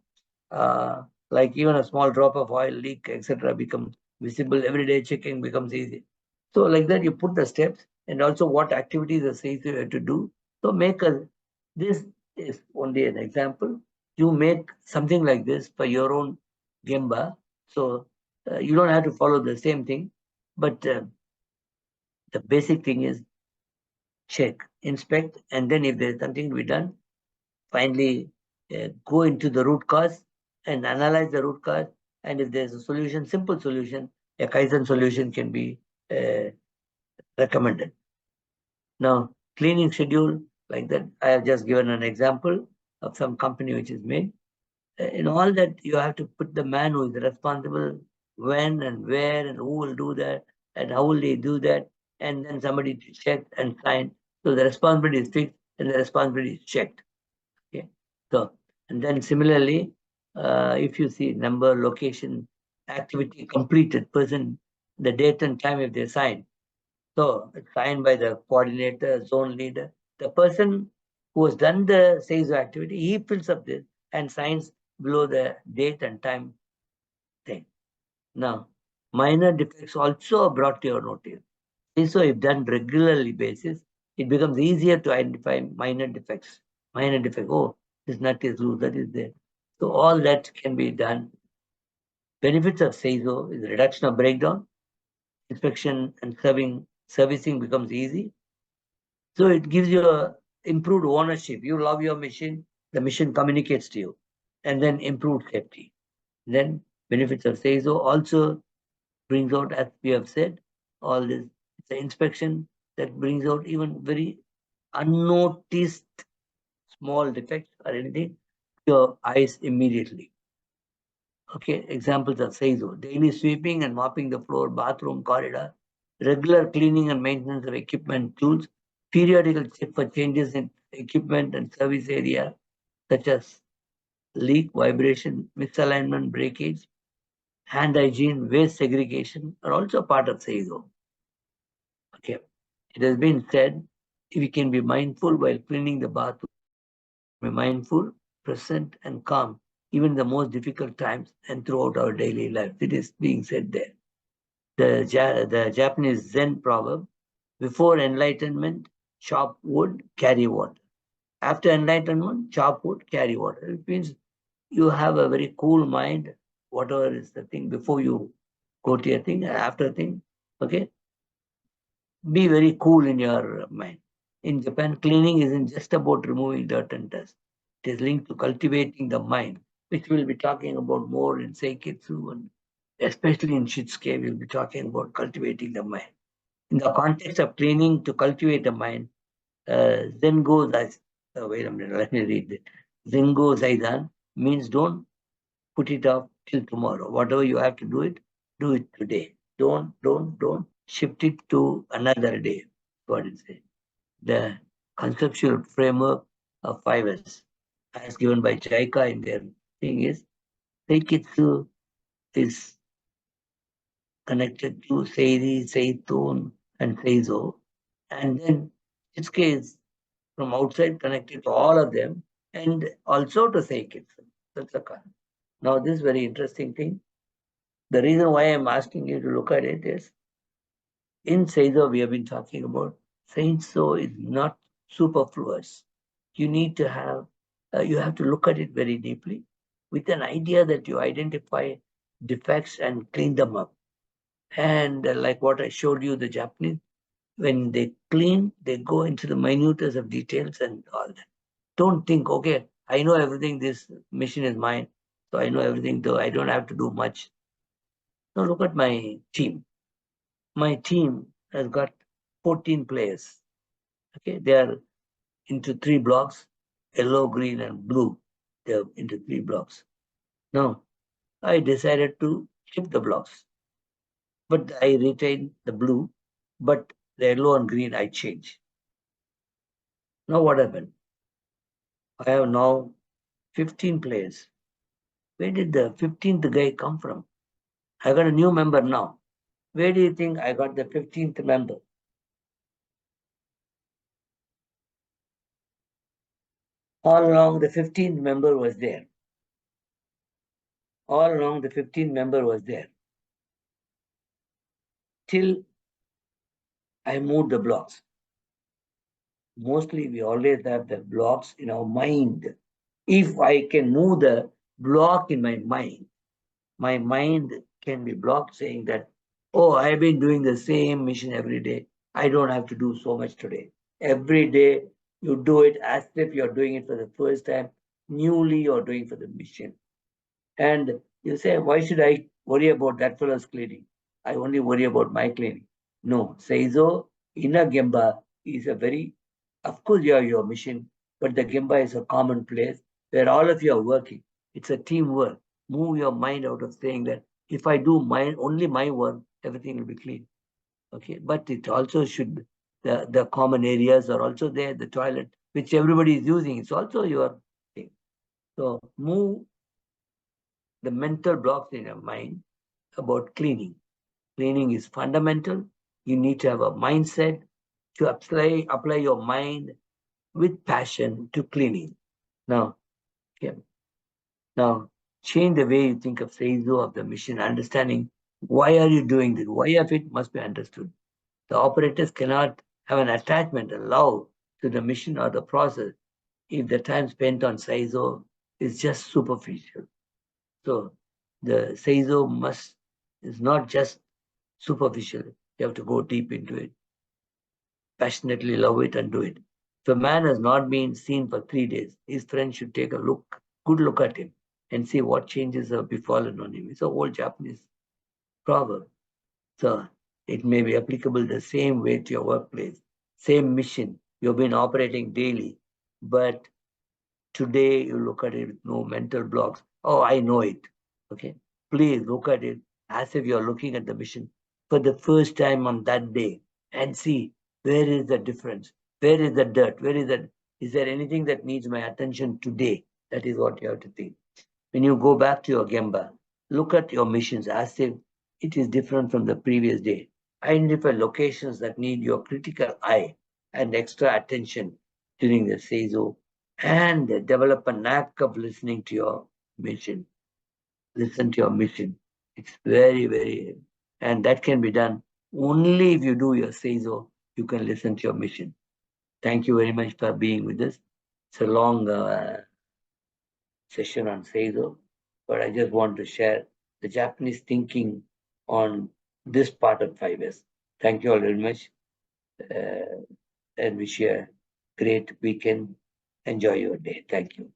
S1: Like even a small drop of oil leak, etc., becomes visible. Everyday checking becomes easy. So like that, you put the steps and also what activities the CISO you have to do. So this is only an example. You make something like this for your own Gemba. So you don't have to follow the same thing, but the basic thing is check, inspect, and then if there's something to be done, finally go into the root cause and analyze the root cause. And if there's a solution, simple solution, a Kaizen solution can be recommended. Now, cleaning schedule like that, I have just given an example of some company which is made. In all that, you have to put the man who is responsible, when and where and who will do that and how will they do that, and then somebody to check and sign. So the responsibility is fixed and the responsibility is checked. Okay. So, and then similarly, if you see number, location, activity completed, person, the date and time if they sign. So it's signed by the coordinator, zone leader. The person who has done the CISO activity, he fills up this and signs below the date and time thing. Now, minor defects also are brought to your notice. So if done regularly basis, it becomes easier to identify minor defects. Minor defect, oh, this nut is loose, that is there. So all that can be done. Benefits of SAISO is reduction of breakdown, inspection and servicing becomes easy. So it gives you a improved ownership. You love your machine, the machine communicates to you, and then improved safety. Then benefits of SAISO also brings out, as we have said, all this. It's an inspection that brings out even very unnoticed small defects or anything to your eyes immediately. Okay, examples of SAISO: daily sweeping and mopping the floor, bathroom, corridor, regular cleaning and maintenance of equipment, tools, periodical check for changes in equipment and service area, such as leak, vibration, misalignment, breakage, hand hygiene, waste segregation are also part of SAISO. Okay, it has been said we can be mindful while cleaning the bathroom, be mindful, present, and calm, even the most difficult times and throughout our daily life. It is being said there. The Japanese Zen proverb: before enlightenment, chop wood, carry water. After enlightenment, chop wood, carry water. It means you have a very cool mind, whatever is the thing, before you go to a thing, after a thing, okay? Be very cool in your mind. In Japan, cleaning isn't just about removing dirt and dust. It is linked to cultivating the mind, which we'll be talking about more in Seiketsu, and especially in Shitsuke, we'll be talking about cultivating the mind. In the context of cleaning to cultivate the mind, Zengo Zaidan, wait a minute, let me read it. Zengo Zaidan means don't put it off till tomorrow. Whatever you have to do it today. Don't shift it to another day. What is it? The conceptual framework of 5S, as given by JICA in their thing, is Seiketsu is connected to Seiri, Seitun, and Seizo. And then Shitsuke is from outside connected to all of them and also to Seiketsu. That's a con. Now, this is very interesting thing. The reason why I'm asking you to look at it is in Seizo, we have been talking about Seizo is not superfluous. You need to have, you have to look at it very deeply with an idea that you identify defects and clean them up. And like what I showed you, the Japanese, when they clean, they go into the minutiae of details and all that. Don't think, okay, I know everything, this machine is mine, so I know everything, though I don't have to do much. Now look at my team. My team has got 14 players. Okay, they are into 3 blocks, yellow, green, and blue. They're into 3 blocks. Now, I decided to shift the blocks, but I retain the blue, but the yellow and green I change. Now what happened? I have now 15 players. Where did the 15th guy come from? I got a new member now. Where do you think I got the 15th member? All along the 15th member was there. All along the 15th member was there. Till I moved the blocks. Mostly we always have the blocks in our mind. If I can move the block in my mind can be blocked saying that, oh, I've been doing the same mission every day. I don't have to do so much today. Every day you do it as if you're doing it for the first time. Newly you're doing for the mission. And you say, why should I worry about that fellow's cleaning? I only worry about my cleaning. No, Seizo in a Gemba is a very, of course you have your mission, but the Gemba is a common place where all of you are working. It's a teamwork. Move your mind out of saying that if I do only my work, everything will be clean. Okay, but it also should, the common areas are also there, the toilet, which everybody is using. It's also your thing. So move the mental blocks in your mind about cleaning. Cleaning is fundamental. You need to have a mindset to apply your mind with passion to cleaning. Now, okay. Now change the way you think of Seizo, of the mission, understanding Why are you doing this? Why of it must be understood. The operators cannot have an attachment, a love to the mission or the process if the time spent on Seizo is just superficial. So the Seizo is not just superficial. You have to go deep into it, passionately love it and do it. If a man has not been seen for 3 days, his friends should take a good look at him and see what changes have befallen on him. It's a old Japanese proverb. So it may be applicable the same way to your workplace, same mission. You've been operating daily, but today you look at it with no mental blocks. Oh, I know it. Okay. Please look at it as if you're looking at the mission for the first time on that day and see where is the difference? Where is the dirt? Is there anything that needs my attention today? That is what you have to think. When you go back to your Gemba, look at your missions as if it is different from the previous day. Identify locations that need your critical eye and extra attention during the Seizo, and develop a knack of listening to your mission. Listen to your mission. It's very, very, and that can be done only if you do your Seizo, you can listen to your mission. Thank you very much for being with us. It's a long session on Seizo, but I just want to share the Japanese thinking on this part of 5S. Thank you all very much, and wish you a great weekend. Enjoy your day. Thank you.